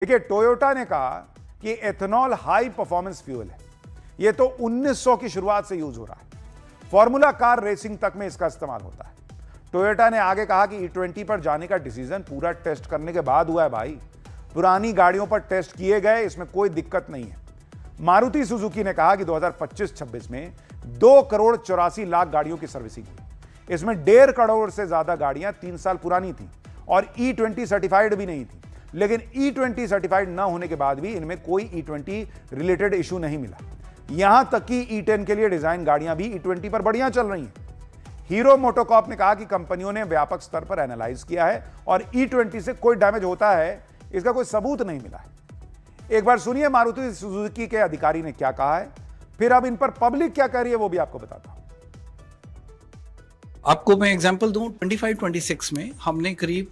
देखिए, टोयोटा ने कहा कि एथेनॉल हाई परफॉर्मेंस फ्यूल है। यह तो 1900 की शुरुआत से यूज हो रहा है। फॉर्मूला कार रेसिंग तक में इसका इस्तेमाल होता है। टोयोटा ने आगे कहा कि E20 पर जाने का डिसीजन पूरा टेस्ट करने के बाद हुआ है भाई। पुरानी गाड़ियों पर टेस्ट किए गए, इसमें कोई दिक्कत नहीं है। मारुति सुजुकी ने कहा कि 2025-26 में 2 करोड़ 84 लाख गाड़ियों की सर्विसिंग हुई। इसमें 1.5 करोड़ से ज्यादा गाड़ियां 3 साल पुरानी थी और E20 सर्टिफाइड भी नहीं थी। लेकिन E20 सर्टिफाइड ना होने के बाद भी इनमें कोई E20 रिलेटेड इशू नहीं मिला। यहां तक कि E10 के लिए डिजाइन गाड़ियां भी E20 पर बढ़िया चल रही हैं। हीरो मोटोकॉर्प ने कहा कि कंपनियों ने व्यापक स्तर पर एनालाइज किया है और E20 से कोई डैमेज होता है, इसका कोई सबूत नहीं मिला है। एक बार सुनिए मारुति सुजुकी के अधिकारी ने क्या कहा है, फिर अब इन पर पब्लिक क्या कह रही है वो भी आपको बताता हूं। आपको मैं एग्जांपल दूं, 25-26 में हमने करीब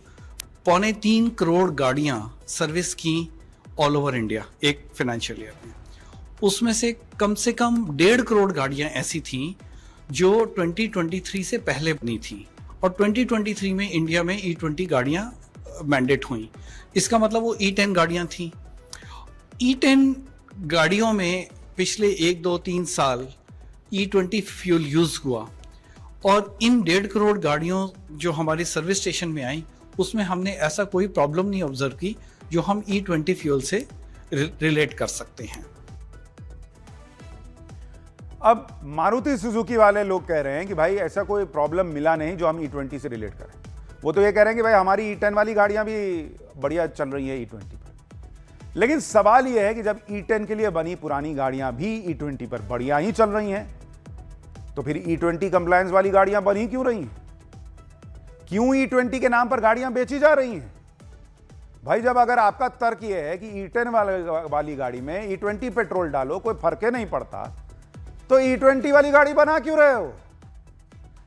2.25 करोड़ गाड़ियां सर्विस की ऑल ओवर इंडिया एक फाइनेंशियल ईयर में। उसमें से कम 1.5 करोड़ गाड़ियां ऐसी थीं जो 2023 से पहले बनी थी और 2023 में इंडिया में E20 गाड़ियां मैंडेट हुई। इसका मतलब वो E10 गाड़ियां थी। E10 गाड़ियों में पिछले 1, 2, 3 साल E20 फ्यूल यूज हुआ और इन 1.5 करोड़ गाड़ियों जो हमारी सर्विस स्टेशन में आई उसमें हमने ऐसा कोई प्रॉब्लम नहीं ऑब्जर्व की जो हम E20 फ्यूल से रिलेट कर सकते हैं। अब मारुति सुजुकी वाले लोग कह रहे हैं कि भाई ऐसा कोई प्रॉब्लम मिला नहीं जो हम E20 से रिलेट करें। वो तो ये कह रहे हैं कि भाई हमारी E10 वाली गाड़ियां भी बढ़िया चल रही है E20 पर। लेकिन सवाल यह है कि जब E10 के लिए बनी पुरानी गाड़ियां भी E20 पर बढ़िया ही चल रही हैं, तो फिर E20 कंप्लायंस वाली गाड़ियां बनी क्यों रही हैं? क्यों E20 के नाम पर गाड़ियां बेची जा रही हैं? भाई जब अगर आपका तर्क यह है कि E10 वाली गाड़ी में E20 पेट्रोल डालो कोई फर्क ही नहीं पड़ता, तो E20 वाली गाड़ी बना क्यों रहे हो?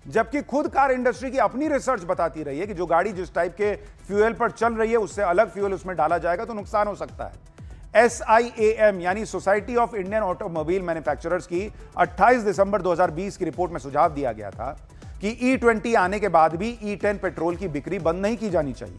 जबकि खुद कार इंडस्ट्री की अपनी रिसर्च बताती रही है कि जो गाड़ी जिस टाइप के फ्यूल पर चल रही है उससे अलग फ्यूल उसमें डाला जाएगा तो नुकसान हो सकता है। SIAM यानी society of Indian automobile manufacturers की 28 दिसंबर 2020 की रिपोर्ट में सुझाव दिया गया था कि E20 आने के बाद भी E10 पेट्रोल की बिक्री बंद नहीं की जानी चाहिए।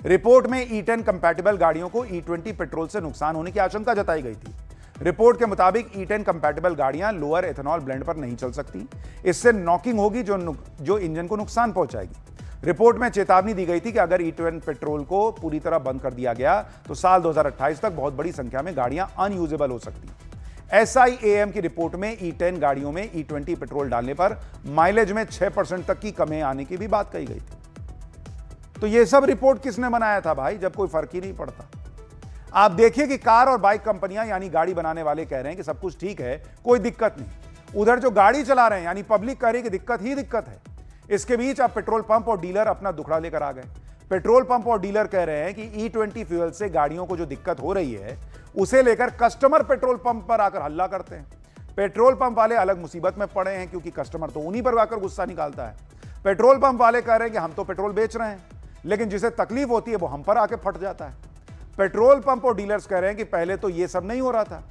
रिपोर्ट में E10 कंपैटिबल गाड़ियों को E20 पेट्रोल से नुकसान होने की आशंका जताई गई थी। रिपोर्ट के मुताबिक E10 कंपैटिबल गाड़ियां लोअर एथेनॉल ब्लेंड पर नहीं चल सकती। इससे नॉकिंग होगी जो इंजन को नुकसान पहुंचाएगी। रिपोर्ट में चेतावनी दी गई थी कि अगर E10 पेट्रोल को पूरी तरह बंद कर दिया गया तो साल 2028 तक बहुत बड़ी संख्या में गाड़ियां अनयूजेबल हो सकती। SIAM की रिपोर्ट में E10 गाड़ियों में E20 पेट्रोल डालने पर माइलेज में 6% तक की कमी आने की भी बात कही गई थी। तो यह सब रिपोर्ट किसने बनाया था भाई, जब कोई फर्क ही नहीं पड़ता? आप देखिए कि कार और बाइक कंपनियां यानी गाड़ी बनाने वाले कह रहे हैं कि सब कुछ ठीक है, कोई दिक्कत नहीं। उधर जो गाड़ी चला रहे हैं यानी पब्लिक कह रही है कि दिक्कत ही दिक्कत है। इसके बीच अब पेट्रोल पंप और डीलर अपना दुखड़ा लेकर आ गए। पेट्रोल पंप और डीलर कह रहे हैं कि E20 फ्यूल से गाड़ियों को जो दिक्कत हो रही है उसे लेकर कस्टमर पेट्रोल पंप पर आकर हल्ला करते हैं। पेट्रोल पंप वाले अलग मुसीबत में पड़े हैं क्योंकि कस्टमर तो उन्हीं पर आकर गुस्सा निकालता है। पेट्रोल पंप वाले कह रहे हैं कि हम तो पेट्रोल बेच रहे हैं, लेकिन जिसे तकलीफ होती है वो हम पर आके फट जाता है। पेट्रोल पंप और डीलर्स कह रहे हैं कि पहले तो ये सब नहीं हो रहा था,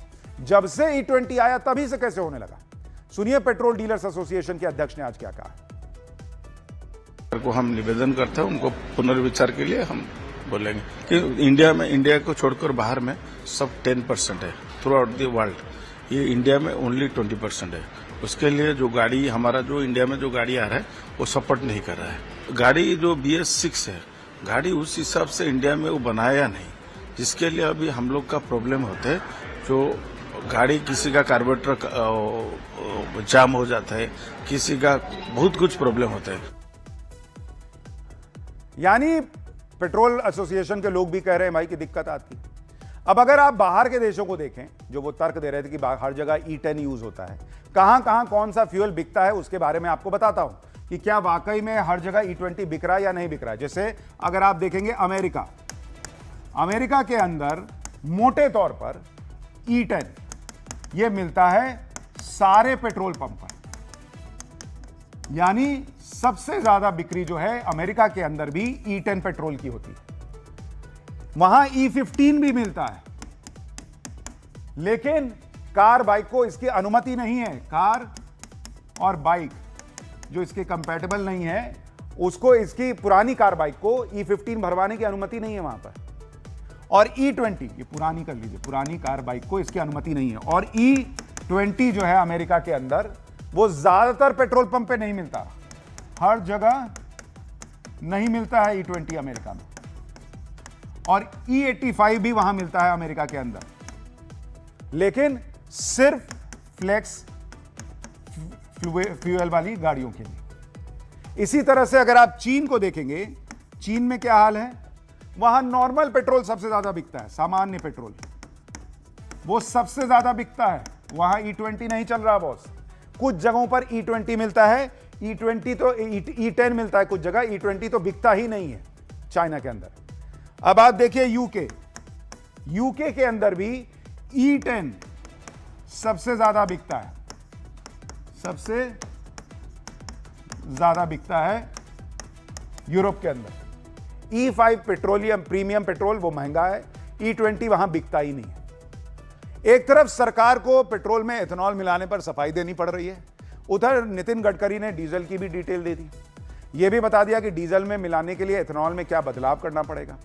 जब से E20 आया तभी से कैसे होने लगा। सुनिए पेट्रोल डीलर्स एसोसिएशन के अध्यक्ष ने आज क्या कहा। को हम निवेदन करते हैं, उनको पुनर्विचार के लिए हम बोलेंगे कि इंडिया को छोड़कर बाहर में सब 10% है थ्रू आउट द वर्ल्ड। ये इंडिया में ओनली 20% है। उसके लिए जो गाड़ी हमारा जो इंडिया में जो गाड़ी आ रहा है वो सपोर्ट नहीं कर रहा है। गाड़ी जो BS6 है, गाड़ी उस हिसाब से इंडिया में वो बनाया नहीं, जिसके लिए अभी हम लोग का प्रॉब्लम होता है। जो गाड़ी किसी का कार्बोरेटर जाम हो जाता है, किसी का बहुत कुछ प्रॉब्लम होता है। यानी पेट्रोल एसोसिएशन के लोग भी कह रहे हैं भाई कि दिक्कत आती। अब अगर आप बाहर के देशों को देखें जो वो तर्क दे रहे थे कि हर जगह E10 यूज होता है, कहां कहां कौन सा फ्यूल बिकता है उसके बारे में आपको बताता हूं कि क्या वाकई में हर जगह E20 बिक रहा है या नहीं बिक रहा है। जैसे अगर आप देखेंगे अमेरिका के अंदर मोटे तौर पर E10 यह मिलता है सारे पेट्रोल पंप पर, यानी सबसे ज्यादा बिक्री जो है अमेरिका के अंदर भी E10 पेट्रोल की होती है। वहां E15 भी मिलता है, लेकिन कार बाइक को इसकी अनुमति नहीं है। कार और बाइक जो इसके कंपैटिबल नहीं है उसको, इसकी पुरानी कार बाइक को E15 भरवाने की अनुमति नहीं है वहां पर। और E20 ये पुरानी कर लीजिए, पुरानी कार बाइक को इसकी अनुमति नहीं है। और E20 जो है अमेरिका के अंदर, वो ज्यादातर पेट्रोल पंप पे नहीं मिलता, हर जगह नहीं मिलता है E20 अमेरिका में। और E85 भी वहां मिलता है अमेरिका के अंदर, लेकिन सिर्फ फ्लेक्स फ्यूल वाली गाड़ियों के लिए। इसी तरह से अगर आप चीन को देखेंगे, चीन में क्या हाल है, वहां नॉर्मल पेट्रोल सबसे ज्यादा बिकता है, सामान्य पेट्रोल वो सबसे ज्यादा बिकता है। वहां E20 नहीं चल रहा बॉस। कुछ जगहों पर E20 मिलता है, E20 तो E10 मिलता है कुछ जगह, E20 तो बिकता ही नहीं है चाइना के अंदर। अब आप देखिए यूके के अंदर भी E10 सबसे ज्यादा बिकता है, सबसे ज्यादा बिकता है यूरोप के अंदर। E5 पेट्रोलियम प्रीमियम पेट्रोल वो महंगा है, E20 वहां बिकता ही नहीं है। एक तरफ सरकार को पेट्रोल में एथेनॉल मिलाने पर सफाई देनी पड़ रही है, उधर नितिन गडकरी ने डीजल की भी डिटेल दे दी, यह भी बता दिया कि डीजल में मिलाने के लिए एथेनॉल में क्या बदलाव करना पड़ेगा।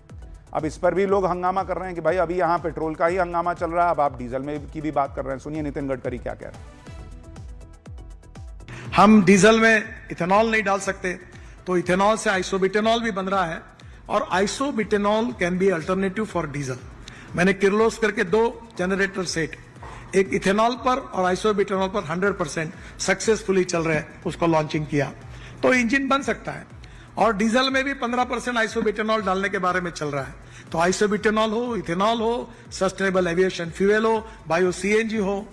अब इस पर भी लोग हंगामा कर रहे हैं कि भाई अभी यहां पेट्रोल का ही हंगामा चल रहा है, अब आप डीजल में की भी बात कर रहे हैं। सुनिए नितिन गडकरी क्या कह रहे हैं। हम डीजल में इथेनॉल नहीं डाल सकते, तो इथेनॉल से आइसोब्यूटेनॉल भी बन रहा है, और isobutanol can be alternative for diesel. मैंने किर्लोस्कर के 2 जनरेटर सेट, एक इथेनॉल पर और आइसोब्यूटेनॉल पर 100% सक्सेसफुली चल रहे हैं, उसको लॉन्चिंग किया, तो इंजन बन सकता है। और डीजल में भी 15% आइसोब्यूटेनॉल डालने के बारे में चल रहा है। तो आइसोब्यूटेनॉल हो, इथेनॉल हो, सस्टेनेबल एविएशन फ्यूएल हो, बायो सीएनजी हो,